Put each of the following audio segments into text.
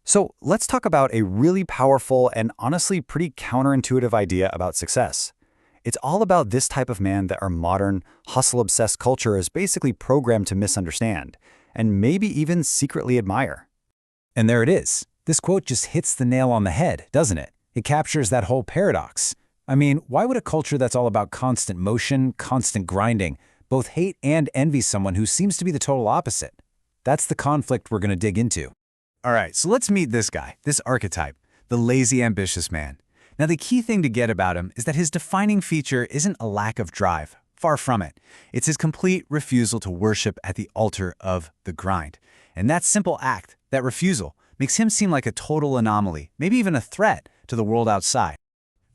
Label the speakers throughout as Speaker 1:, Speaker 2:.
Speaker 1: So let's talk about a really powerful and honestly pretty counterintuitive idea about success. It's all about this type of man that our modern, hustle-obsessed culture is basically programmed to misunderstand, and maybe even secretly admire.
Speaker 2: And there it is. This quote just hits the nail on the head, doesn't it? It captures that whole paradox. I mean, why would a culture that's all about constant motion, constant grinding, both hate and envy someone who seems to be the total opposite? That's the conflict we're going to dig into. All right, so let's meet this guy, this archetype, the lazy, ambitious man. Now, the key thing to get about him is that his defining feature isn't a lack of drive. Far from it. It's his complete refusal to worship at the altar of the grind. And that simple act, that refusal, makes him seem like a total anomaly, maybe even a threat to the world outside.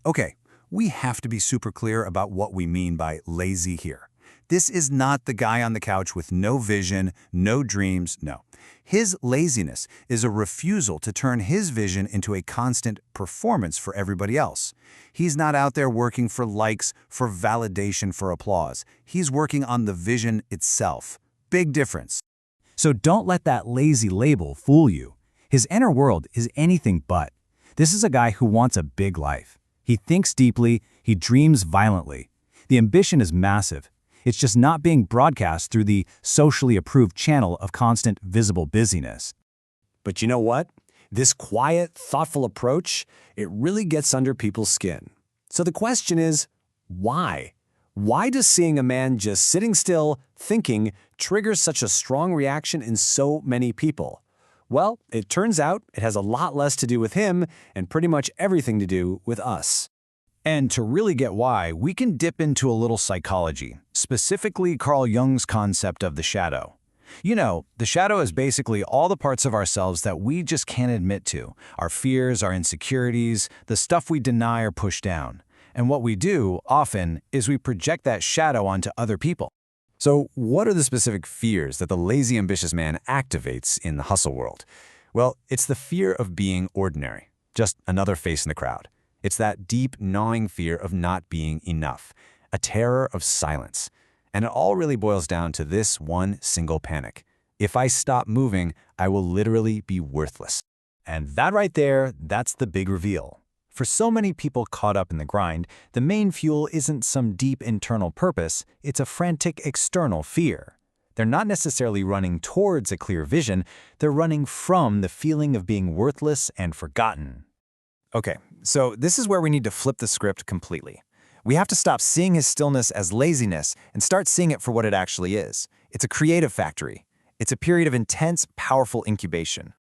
Speaker 2: Okay, we have to be super clear about what we mean by lazy here. This is not the guy on the couch with no vision, no dreams, no. His laziness is a refusal to turn his vision into a constant performance for everybody else. He's not out there working for likes, for validation, for applause. He's working on the vision itself. Big difference. So don't let that lazy label fool you. His inner world is anything but. This is a guy who wants a big life. He thinks deeply, he dreams violently. The ambition is massive. It's just not being broadcast through the socially approved channel of constant visible busyness.
Speaker 3: But you know what? This quiet, thoughtful approach, it really gets under people's skin. So the question is, why? Why does seeing a man just sitting still, thinking, trigger such a strong reaction in so many people? Well, it turns out it has a lot less to do with him and pretty much everything to do with us.
Speaker 2: And to really get why, we can dip into a little psychology, specifically Carl Jung's concept of the shadow. You know, the shadow is basically all the parts of ourselves that we just can't admit to, our fears, our insecurities, the stuff we deny or push down. And what we do, often, is we project that shadow onto other people. So what are the specific fears that the lazy, ambitious man activates in the hustle world? Well, it's the fear of being ordinary, just another face in the crowd. It's that deep, gnawing fear of not being enough, a terror of silence. And it all really boils down to this one single panic. If I stop moving, I will literally be worthless. And that right there, that's the big reveal. For so many people caught up in the grind, the main fuel isn't some deep internal purpose, it's a frantic external fear. They're not necessarily running towards a clear vision, they're running from the feeling of being worthless and forgotten. Okay, so this is where we need to flip the script completely. We have to stop seeing his stillness as laziness and start seeing it for what it actually is. It's a creative factory. It's a period of intense, powerful incubation.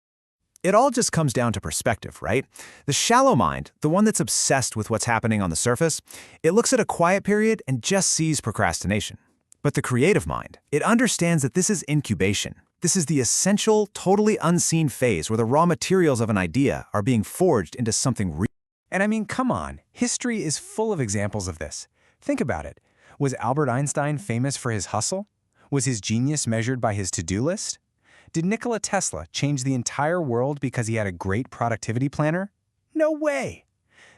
Speaker 2: It all just comes down to perspective, right? The shallow mind, the one that's obsessed with what's happening on the surface, it looks at a quiet period and just sees procrastination. But the creative mind, it understands that this is incubation. This is the essential, totally unseen phase where the raw materials of an idea are being forged into something real. And I mean, come on, history is full of examples of this. Think about it. Was Albert Einstein famous for his hustle? Was his genius measured by his to-do list? Did Nikola Tesla change the entire world because he had a great productivity planner? No way!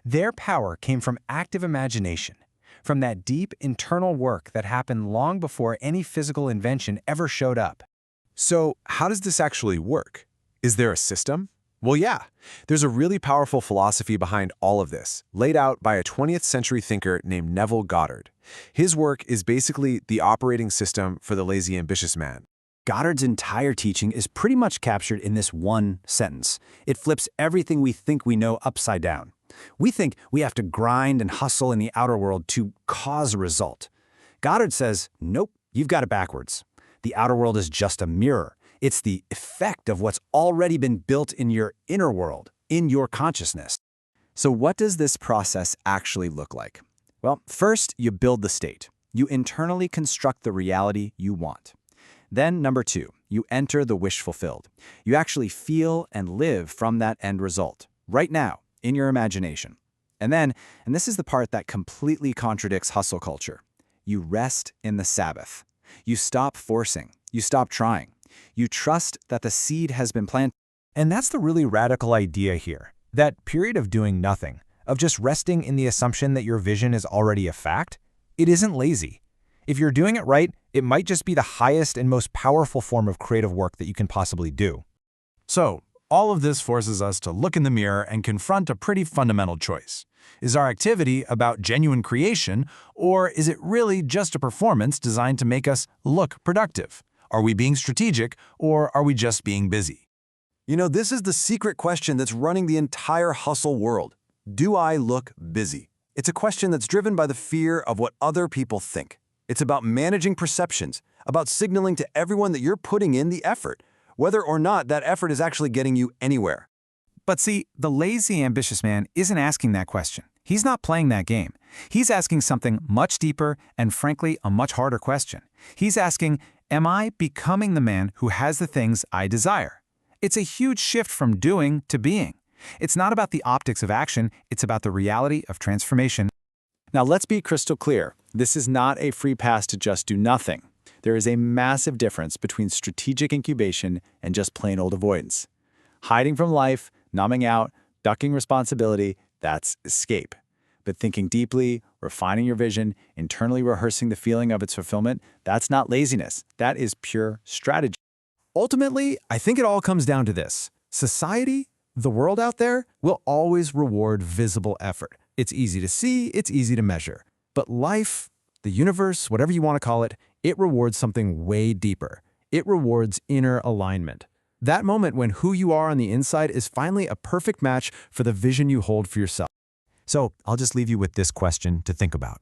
Speaker 2: Their power came from active imagination, from that deep internal work that happened long before any physical invention ever showed up. So, how does this actually work? Is there a system? Well, yeah. There's a really powerful philosophy behind all of this, laid out by a 20th century thinker named Neville Goddard. His work is basically the operating system for the lazy, ambitious man.
Speaker 1: Goddard's entire teaching is pretty much captured in this one sentence. It flips everything we think we know upside down. We think we have to grind and hustle in the outer world to cause a result. Goddard says, nope, you've got it backwards. The outer world is just a mirror. It's the effect of what's already been built in your inner world, in your consciousness. So what does this process actually look like? Well, first, you build the state. You internally construct the reality you want. Then, number two, you enter the wish fulfilled. You actually feel and live from that end result, right now, in your imagination. And then, and this is the part that completely contradicts hustle culture, you rest in the Sabbath. You stop forcing. You stop trying. You trust that the seed has been planted.
Speaker 2: And that's the really radical idea here. That period of doing nothing, of just resting in the assumption that your vision is already a fact, it isn't lazy. If you're doing it right, it might just be the highest and most powerful form of creative work that you can possibly do. So, All of this forces us to look in the mirror and confront a pretty fundamental choice. Is our activity about genuine creation, or is it really just a performance designed to make us look productive? Are we being strategic, or are we just being busy?
Speaker 3: You know, this is the secret question that's running the entire hustle world. Do I look busy? It's a question that's driven by the fear of what other people think. It's about managing perceptions, about signaling to everyone that you're putting in the effort, whether or not that effort is actually getting you anywhere.
Speaker 1: But see, the lazy, ambitious man isn't asking that question. He's not playing that game. He's asking something much deeper and, frankly, a much harder question. He's asking, am I becoming the man who has the things I desire? It's a huge shift from doing to being. It's not about the optics of action, it's about the reality of transformation.
Speaker 3: Now, let's be crystal clear. This is not a free pass to just do nothing. There is a massive difference between strategic incubation and just plain old avoidance. Hiding from life, numbing out, ducking responsibility, that's escape. But thinking deeply, refining your vision, internally rehearsing the feeling of its fulfillment, that's not laziness. That is pure strategy.
Speaker 1: Ultimately, I think it all comes down to this. Society, the world out there, will always reward visible effort. It's easy to see, it's easy to measure. But life, the universe, whatever you want to call it, it rewards something way deeper. It rewards inner alignment. That moment when who you are on the inside is finally a perfect match for the vision you hold for yourself.
Speaker 2: So, I'll just leave you with this question to think about.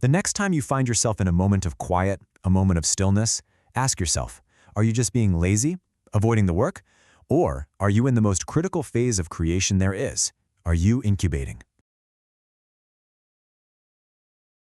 Speaker 2: The next time you find yourself in a moment of quiet, a moment of stillness, ask yourself, are you just being lazy, avoiding the work? Or are you in the most critical phase of creation there is? Are you incubating?